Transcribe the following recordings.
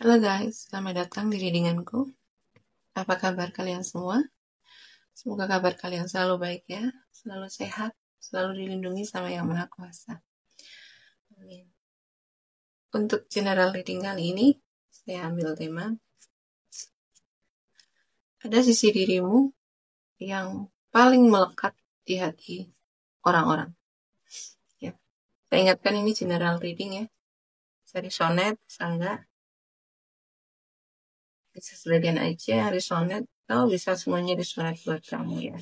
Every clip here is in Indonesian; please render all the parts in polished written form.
Halo guys, selamat datang di readinganku. Apa kabar kalian semua? Semoga kabar kalian selalu baik ya, selalu sehat, selalu dilindungi sama Yang Maha Kuasa. Amin. Untuk general reading kali ini, saya ambil tema ada sisi dirimu yang paling melekat di hati orang-orang. Ya. Saya ingatkan ini general reading ya. Bisa resonet, bisa enggak. Bisa sebagian aja resonet, atau bisa semuanya resonet buat kamu ya.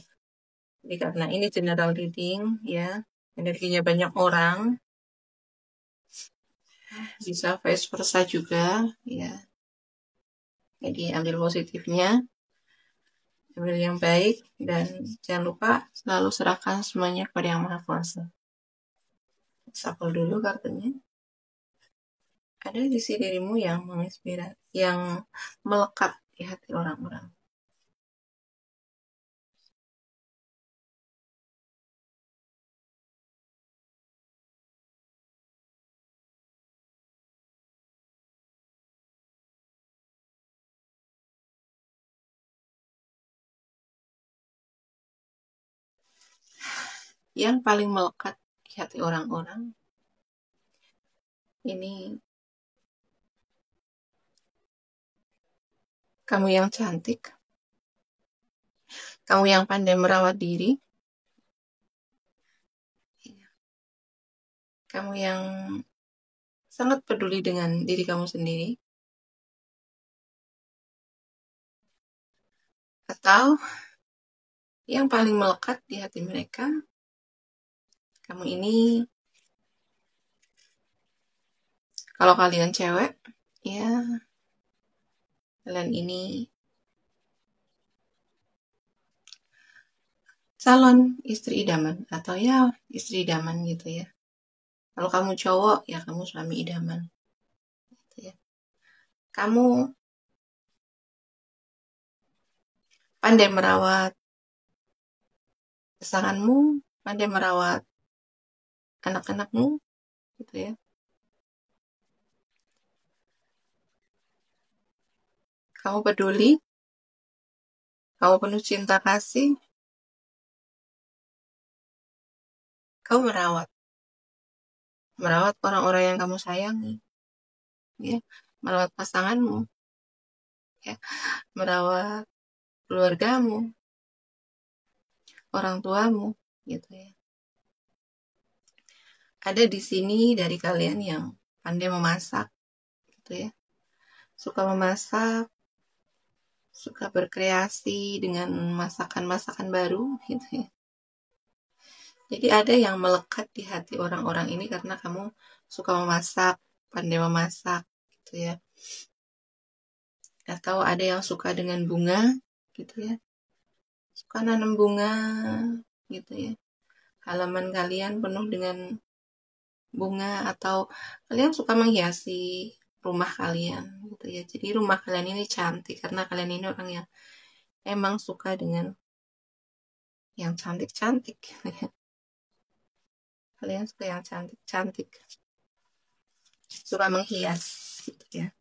Jadi karena ini general reading ya, energinya banyak orang, bisa vice versa juga ya. Jadi ambil positifnya, ambil yang baik, dan jangan lupa selalu serahkan semuanya kepada Yang Maha Kuasa. Shuffle dulu kartunya. Ada sisi dirimu yang menginspirasi, yang melekat di hati orang-orang. Yang paling melekat di hati orang-orang ini kamu yang cantik, kamu yang pandai merawat diri, kamu yang sangat peduli dengan diri kamu sendiri, atau yang paling melekat di hati mereka, kamu ini, kalau kalian cewek, ya kalian ini calon istri idaman, atau ya istri idaman gitu ya. Kalau kamu cowok, ya kamu suami idaman gitu ya. Kamu pandai merawat pasanganmu, pandai merawat anak-anakmu gitu ya. Kamu peduli, kamu penuh cinta kasih, kamu merawat orang-orang yang kamu sayangi, ya, merawat pasanganmu, ya, merawat keluargamu, orang tuamu, gitu ya. Ada di sini dari kalian yang pandai memasak, gitu ya, suka memasak, suka berkreasi dengan masakan-masakan baru, gitu ya. Jadi ada yang melekat di hati orang-orang ini karena kamu suka memasak, pandai memasak, gitu ya. Atau ada yang suka dengan bunga, gitu ya. Suka nanam bunga, gitu ya. Halaman kalian penuh dengan bunga, atau kalian suka menghiasi rumah kalian, gitu ya. Jadi rumah kalian ini cantik karena kalian ini orang yang emang suka dengan yang cantik-cantik, gitu ya. Kalian suka yang cantik-cantik, suka menghias, gitu ya.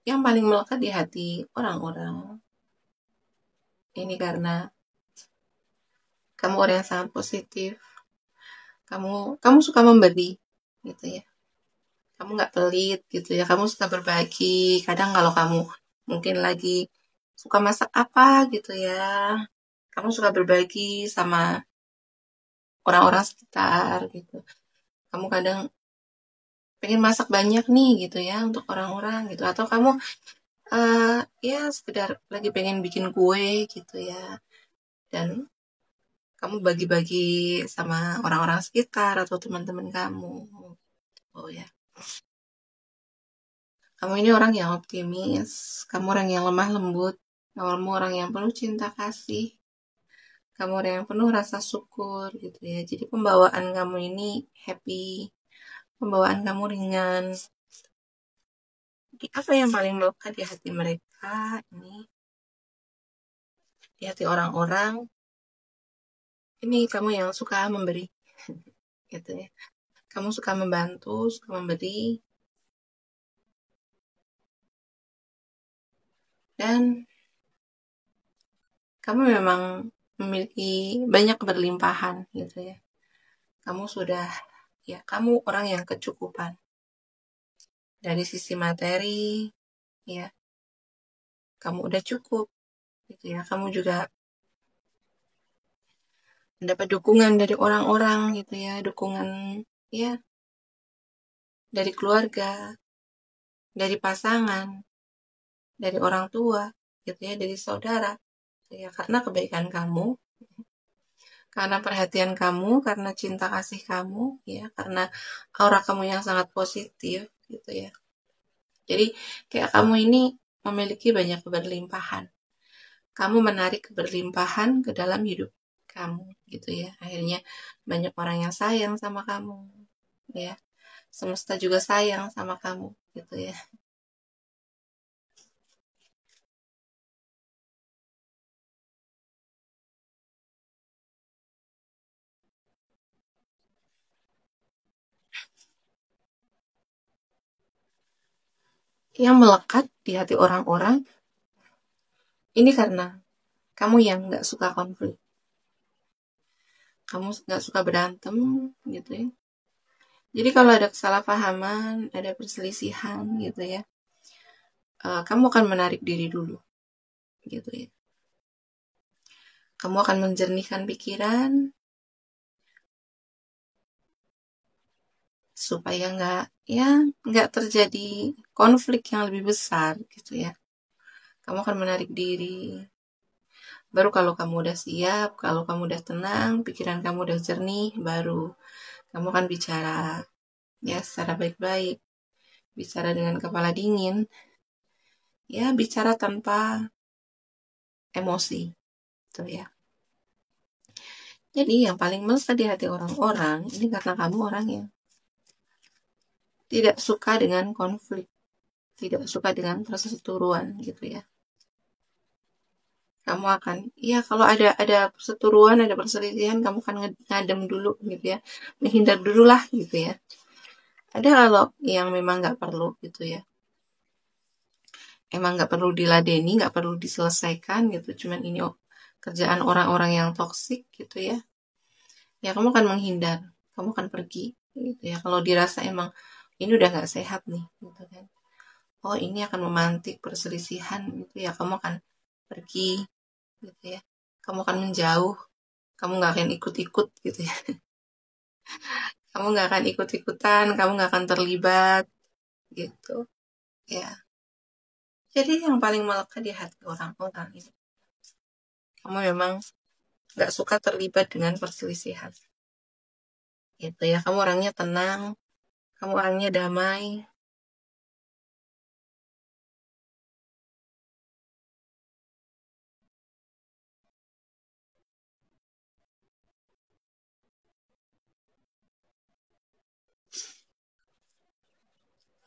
Yang paling melekat di hati orang-orang ini karena kamu orang yang sangat positif, kamu suka memberi, gitu ya. Kamu nggak pelit, gitu ya. Kamu suka berbagi. Kadang kalau kamu mungkin lagi suka masak apa, gitu ya, kamu suka berbagi sama orang-orang sekitar, gitu. Kamu kadang pengen masak banyak nih, gitu ya, untuk orang-orang, gitu. Atau kamu ya sekedar lagi pengen bikin kue, gitu ya, dan kamu bagi-bagi sama orang-orang sekitar atau teman-teman kamu. Oh ya. Kamu ini orang yang optimis, kamu orang yang lemah lembut, kamu orang yang penuh cinta kasih, kamu orang yang penuh rasa syukur gitu ya. Jadi pembawaan kamu ini happy, pembawaan kamu ringan, apa yang paling melekat di hati mereka ini, di hati orang-orang ini, kamu yang suka memberi gitu ya. Kamu suka membantu, suka memberi, dan kamu memang memiliki banyak keberlimpahan gitu ya. Kamu sudah, ya kamu orang yang kecukupan dari sisi materi, ya kamu udah cukup gitu ya. Kamu juga mendapat dukungan dari orang-orang gitu ya, dukungan ya dari keluarga, dari pasangan, dari orang tua gitu ya, dari saudara gitu ya, karena kebaikan kamu, karena perhatian kamu, karena cinta kasih kamu ya, karena aura kamu yang sangat positif gitu ya. Jadi kayak kamu ini memiliki banyak keberlimpahan. Kamu menarik keberlimpahan ke dalam hidup kamu gitu ya. Akhirnya banyak orang yang sayang sama kamu ya. Semesta juga sayang sama kamu gitu ya. Yang melekat di hati orang-orang ini karena kamu yang gak suka konflik. Kamu gak suka berantem gitu ya. Jadi kalau ada kesalahpahaman, ada perselisihan gitu ya, kamu akan menarik diri dulu gitu ya. Kamu akan menjernihkan pikiran supaya nggak terjadi konflik yang lebih besar gitu ya. Kamu akan menarik diri. Baru kalau kamu udah siap, kalau kamu udah tenang, pikiran kamu udah jernih, baru kamu akan bicara ya secara baik-baik, bicara dengan kepala dingin, ya bicara tanpa emosi gitu ya. Jadi yang paling melekat di hati orang-orang ini karena kamu orang yang tidak suka dengan konflik, tidak suka dengan perseteruan gitu ya. Kamu akan, ya kalau ada perseteruan, ada perselisihan, kamu akan ngadem dulu gitu ya, menghindar dulu lah gitu ya. Ada kalau yang memang nggak perlu gitu ya, emang nggak perlu diladeni, nggak perlu diselesaikan gitu, cuman ini kerjaan orang-orang yang toksik gitu ya. Ya kamu akan menghindar, kamu akan pergi gitu ya. Kalau dirasa emang ini udah nggak sehat nih gitu kan, oh ini akan memantik perselisihan gitu ya, kamu akan pergi gitu ya. Kamu akan menjauh, kamu nggak akan ikut-ikut gitu ya. Kamu nggak akan ikut-ikutan, kamu nggak akan terlibat gitu ya. Jadi yang paling melekat di hati orang-orang ini, kamu memang nggak suka terlibat dengan perselisihan gitu ya. Kamu orangnya tenang, kamu orangnya damai.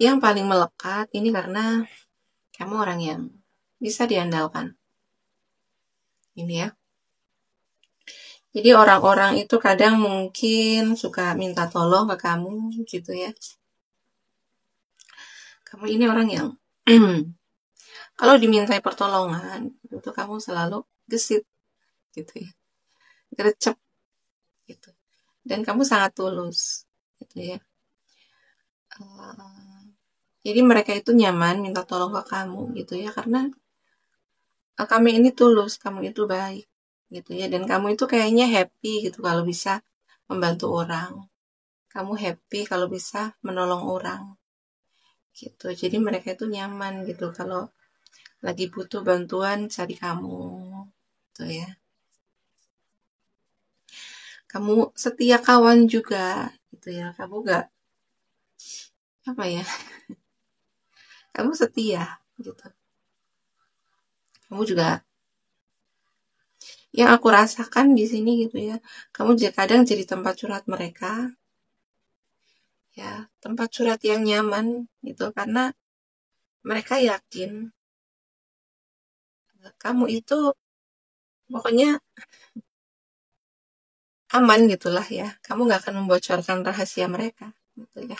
Yang paling melekat ini karena kamu orang yang bisa diandalkan. Ini ya. Jadi orang-orang itu kadang mungkin suka minta tolong ke kamu gitu ya. Kamu ini orang yang kalau dimintai pertolongan itu kamu selalu gesit gitu ya, gercep gitu. Dan kamu sangat tulus gitu ya. Jadi mereka itu nyaman minta tolong ke kamu gitu ya, karena kami ini tulus, kamu itu baik gitu ya, dan kamu itu kayaknya happy gitu kalau bisa membantu orang. Kamu happy kalau bisa menolong orang gitu. Jadi mereka itu nyaman gitu kalau lagi butuh bantuan cari kamu gitu ya. Kamu setia kawan juga gitu ya. Kamu gak apa ya? Kamu setia gitu. Kamu juga yang aku rasakan di sini gitu ya. Kamu kadang jadi tempat curhat mereka. Ya, tempat curhat yang nyaman gitu, karena mereka yakin kamu itu pokoknya aman gitulah ya. Kamu nggak akan membocorkan rahasia mereka gitu ya.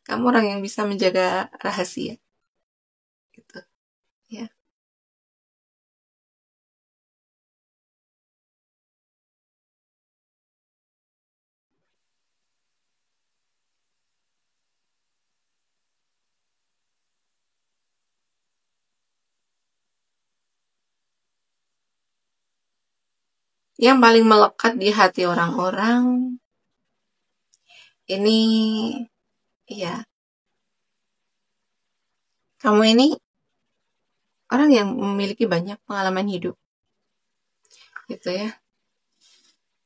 Kamu orang yang bisa menjaga rahasia gitu ya. Yang paling melekat di hati orang-orang ini ya, kamu ini orang yang memiliki banyak pengalaman hidup gitu ya.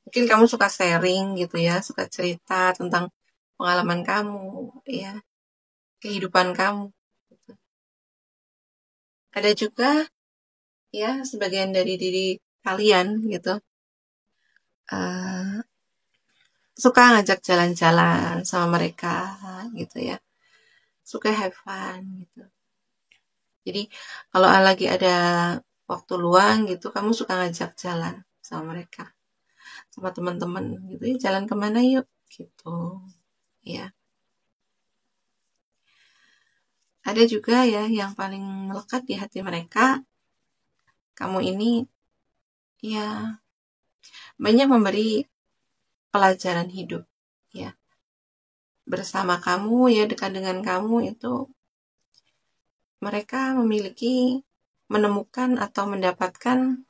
Mungkin kamu suka sharing gitu ya, suka cerita tentang pengalaman kamu ya, kehidupan kamu gitu. Ada juga ya sebagian dari diri kalian gitu uh, suka ngajak jalan-jalan sama mereka gitu ya, suka have fun gitu. Jadi kalau lagi ada waktu luang gitu, kamu suka ngajak jalan sama mereka, sama teman-teman gitu ya, jalan kemana yuk gitu ya. Ada juga ya yang paling melekat di hati mereka, kamu ini ya banyak memberi pelajaran hidup ya. Bersama kamu ya, dekat dengan kamu itu mereka menemukan atau mendapatkan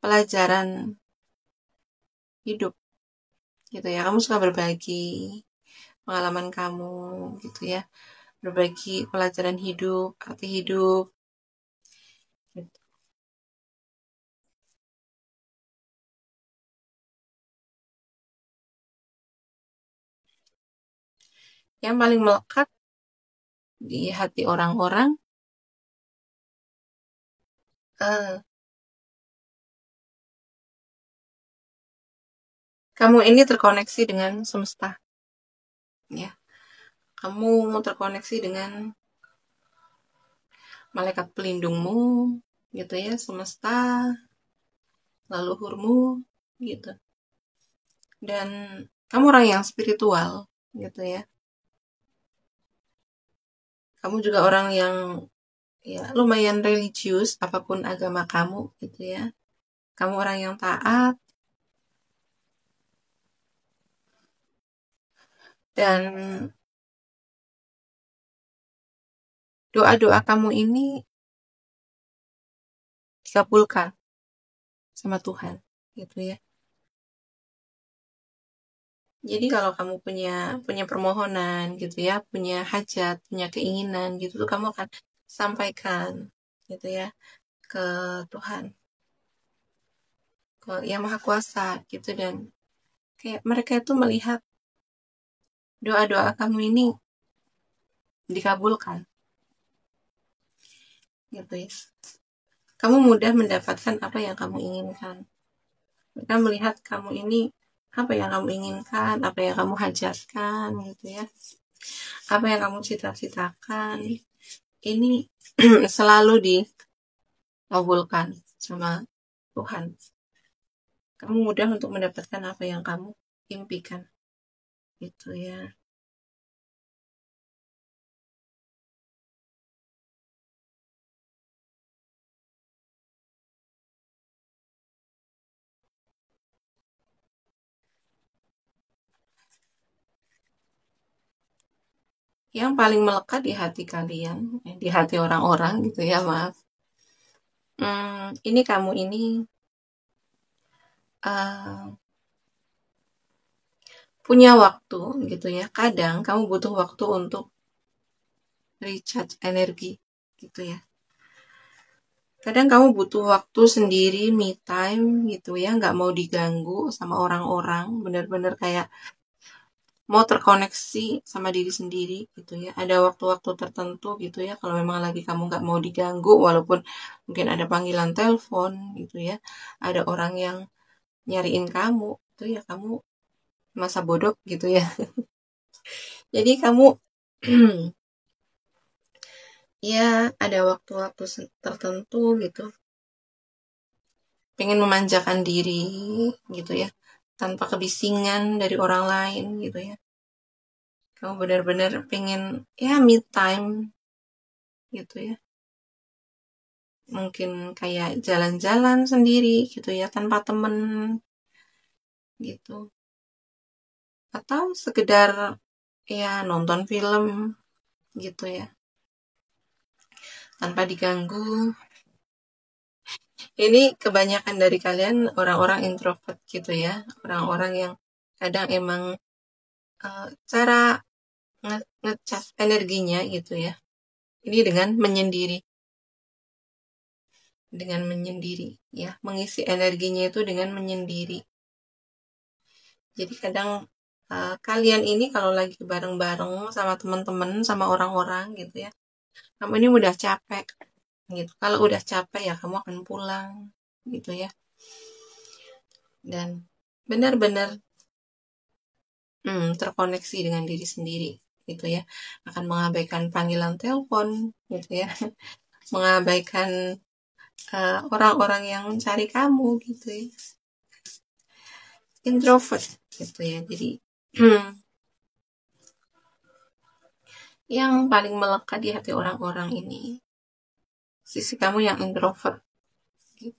pelajaran hidup gitu ya. Kamu suka berbagi pengalaman kamu gitu ya, berbagi pelajaran hidup, arti hidup gitu. Yang paling melekat di hati orang-orang, eh, kamu ini terkoneksi dengan semesta ya. Kamu terkoneksi dengan malaikat pelindungmu gitu ya, semesta, leluhurmu gitu. Dan kamu orang yang spiritual gitu ya. Kamu juga orang yang ya lumayan religius apapun agama kamu gitu ya. Kamu orang yang taat dan doa-doa kamu ini dikabulkan sama Tuhan gitu ya. Jadi kalau kamu punya punya permohonan gitu ya, punya hajat, punya keinginan gitu tuh kamu akan sampaikan gitu ya ke Tuhan, ke Yang Maha Kuasa gitu. Dan kayak mereka itu melihat doa-doa kamu ini dikabulkan gitu ya. Kamu mudah mendapatkan apa yang kamu inginkan. Mereka melihat kamu ini apa yang kamu inginkan, apa yang kamu hajatkan gitu ya, apa yang kamu cita-citakan ini selalu dikabulkan sama Tuhan. Kamu mudah untuk mendapatkan apa yang kamu impikan gitu ya. Yang paling melekat di hati kalian, di hati orang-orang gitu ya, maaf. Ini kamu ini uh, punya waktu gitu ya. Kadang kamu butuh waktu untuk recharge energi gitu ya. Kadang kamu butuh waktu sendiri, me time gitu ya, nggak mau diganggu sama orang-orang, bener-bener kayak mau terkoneksi sama diri sendiri gitu ya. Ada waktu-waktu tertentu gitu ya, kalau memang lagi kamu nggak mau diganggu, walaupun mungkin ada panggilan telepon gitu ya, ada orang yang nyariin kamu, itu ya kamu masa bodoh gitu ya. Jadi kamu ya ada waktu-waktu tertentu gitu, pengen memanjakan diri gitu ya, tanpa kebisingan dari orang lain gitu ya. Kamu benar-benar pengen ya me time gitu ya. Mungkin kayak jalan-jalan sendiri gitu ya, tanpa temen gitu. Atau sekedar ya nonton film gitu ya, tanpa diganggu. Ini kebanyakan dari kalian orang-orang introvert gitu ya, orang-orang yang kadang emang cara ngecas energinya gitu ya. Ini dengan menyendiri ya, mengisi energinya itu dengan menyendiri. Jadi kadang kalian ini kalau lagi bareng-bareng sama teman-teman, sama orang-orang gitu ya, kamu ini udah capek gitu. Kalau udah capek ya kamu akan pulang gitu ya. Dan benar-benar terkoneksi dengan diri sendiri gitu ya. Akan mengabaikan panggilan telepon gitu ya. Mengabaikan orang-orang yang mencari kamu gitu ya. Introvert gitu ya. Jadi yang paling melekat di hati orang-orang ini sisi kamu yang introvert gitu.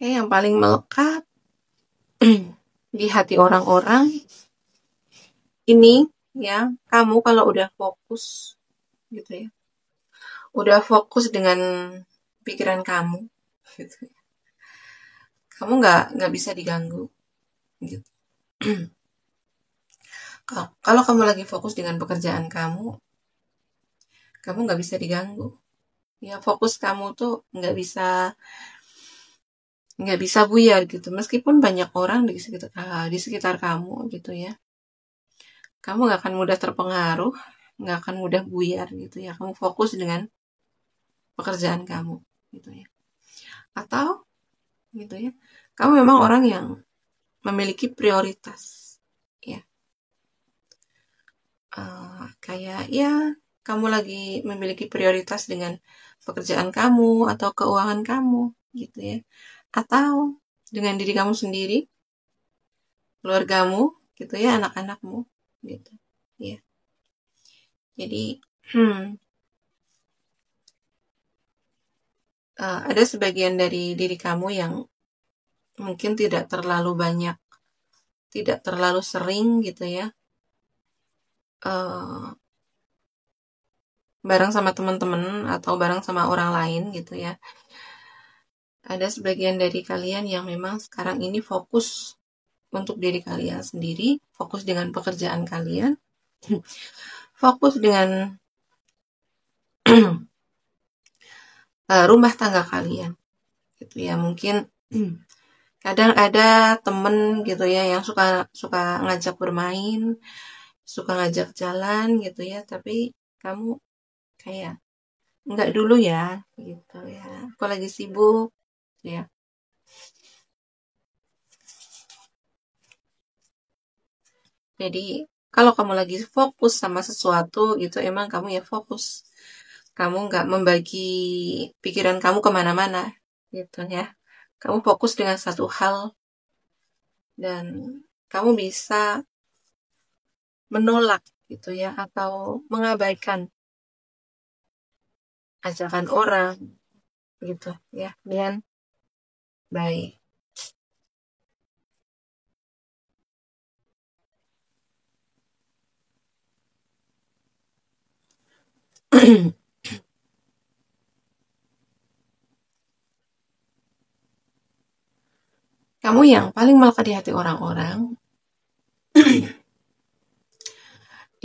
Yang paling melekat di hati orang-orang ini ya, kamu kalau udah fokus gitu ya, udah fokus dengan pikiran kamu gitu, kamu nggak bisa diganggu gitu. Kalau kamu lagi fokus dengan pekerjaan kamu nggak bisa diganggu ya, fokus kamu tuh nggak bisa buyar gitu, meskipun banyak orang di sekitar kamu gitu ya, kamu nggak akan mudah terpengaruh, nggak akan mudah buyar gitu ya, kamu fokus dengan pekerjaan kamu gitu ya. Atau gitu ya, kamu memang orang yang memiliki prioritas ya. Kayak ya kamu lagi memiliki prioritas dengan pekerjaan kamu atau keuangan kamu gitu ya, atau dengan diri kamu sendiri, keluargamu gitu ya, anak-anakmu gitu ya. Jadi ada sebagian dari diri kamu yang mungkin tidak terlalu banyak, tidak terlalu sering gitu ya, bareng sama teman-teman atau bareng sama orang lain gitu ya. Ada sebagian dari kalian yang memang sekarang ini fokus untuk diri kalian sendiri, fokus dengan pekerjaan kalian, fokus dengan rumah tangga kalian gitu ya. Mungkin kadang ada temen gitu ya yang suka suka ngajak bermain, suka ngajak jalan gitu ya, tapi kamu kayak enggak dulu ya gitu ya, aku lagi sibuk ya. Jadi kalau kamu lagi fokus sama sesuatu gitu, emang kamu ya fokus, kamu nggak membagi pikiran kamu kemana-mana gitu ya, kamu fokus dengan satu hal, dan kamu bisa menolak gitu ya, atau mengabaikan ajakan orang gitu ya, dengan baik. Kamu yang paling melekat di hati orang-orang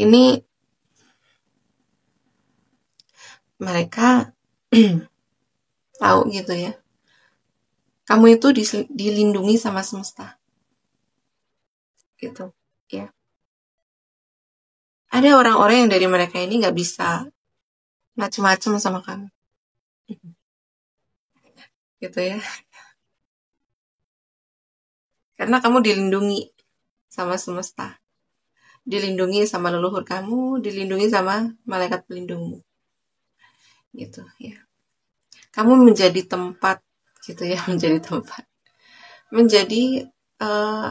ini, mereka tahu gitu ya, kamu itu dilindungi sama semesta gitu ya. Ada orang-orang yang dari mereka ini nggak bisa macem-macem sama kamu gitu ya. Karena kamu dilindungi sama semesta. Dilindungi sama leluhur kamu, dilindungi sama malaikat pelindungmu. Gitu ya. Kamu menjadi tempat gitu ya, menjadi tempat. Menjadi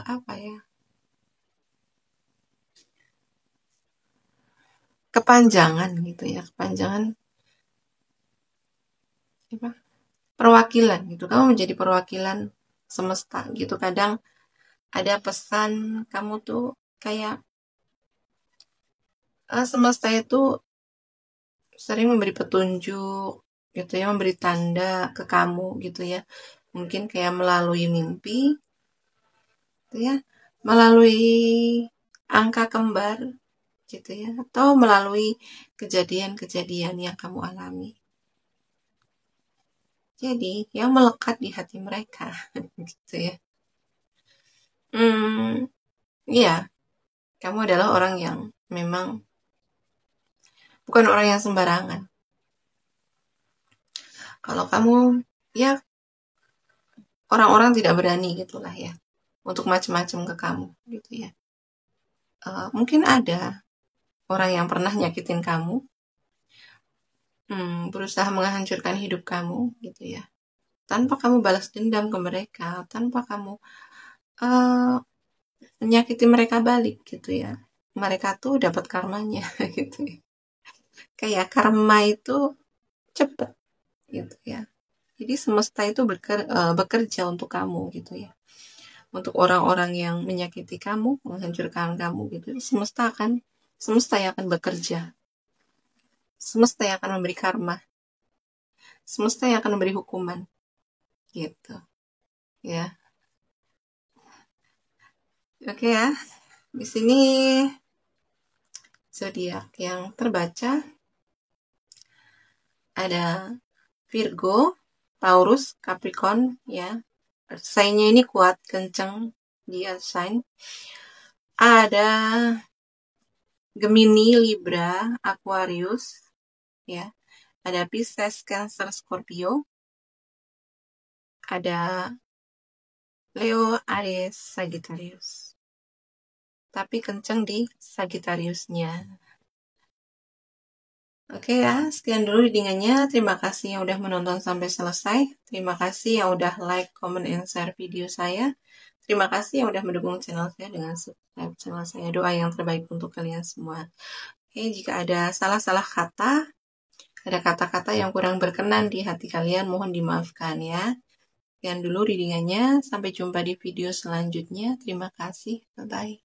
apa ya? Kepanjangan gitu ya, kepanjangan apa? Perwakilan gitu. Kamu menjadi perwakilan semesta gitu. Kadang ada pesan kamu tuh kayak semesta itu sering memberi petunjuk gitu ya, memberi tanda ke kamu gitu ya. Mungkin kayak melalui mimpi gitu ya, melalui angka kembar gitu ya, atau melalui kejadian-kejadian yang kamu alami. Jadi yang melekat di hati mereka gitu ya. Iya, kamu adalah orang yang memang bukan orang yang sembarangan. Kalau kamu ya orang-orang tidak berani gitulah ya untuk macam-macam ke kamu gitu ya. Mungkin ada orang yang pernah nyakitin kamu, berusaha menghancurkan hidup kamu gitu ya. Tanpa kamu balas dendam ke mereka, tanpa kamu menyakiti mereka balik gitu ya. Mereka tuh dapat karmanya gitu ya. Kayak karma itu cepet gitu ya. Jadi semesta itu bekerja untuk kamu gitu ya. Untuk orang-orang yang menyakiti kamu, menghancurkan kamu gitu, semesta yang akan bekerja. Semesta yang akan memberi karma. Semesta yang akan memberi hukuman. Gitu. Ya. Oke ya. Di sini zodiak yang terbaca ada Virgo, Taurus, Capricorn ya. Sign-nya ini kuat, kenceng dia sign. Ada Gemini, Libra, Aquarius ya. Ada Pisces, Cancer, Scorpio. Ada Leo, Aries, Sagittarius. Tapi kenceng di Sagittariusnya. Oke ya, sekian dulu readingannya. Terima kasih yang udah menonton sampai selesai. Terima kasih yang udah like, comment, and share video saya. Terima kasih yang udah mendukung channel saya dengan subscribe channel saya. Doa yang terbaik untuk kalian semua. Oke, jika ada salah-salah kata, ada kata-kata yang kurang berkenan di hati kalian, mohon dimaafkan ya. Sekian dulu readingannya. Sampai jumpa di video selanjutnya. Terima kasih. Bye-bye.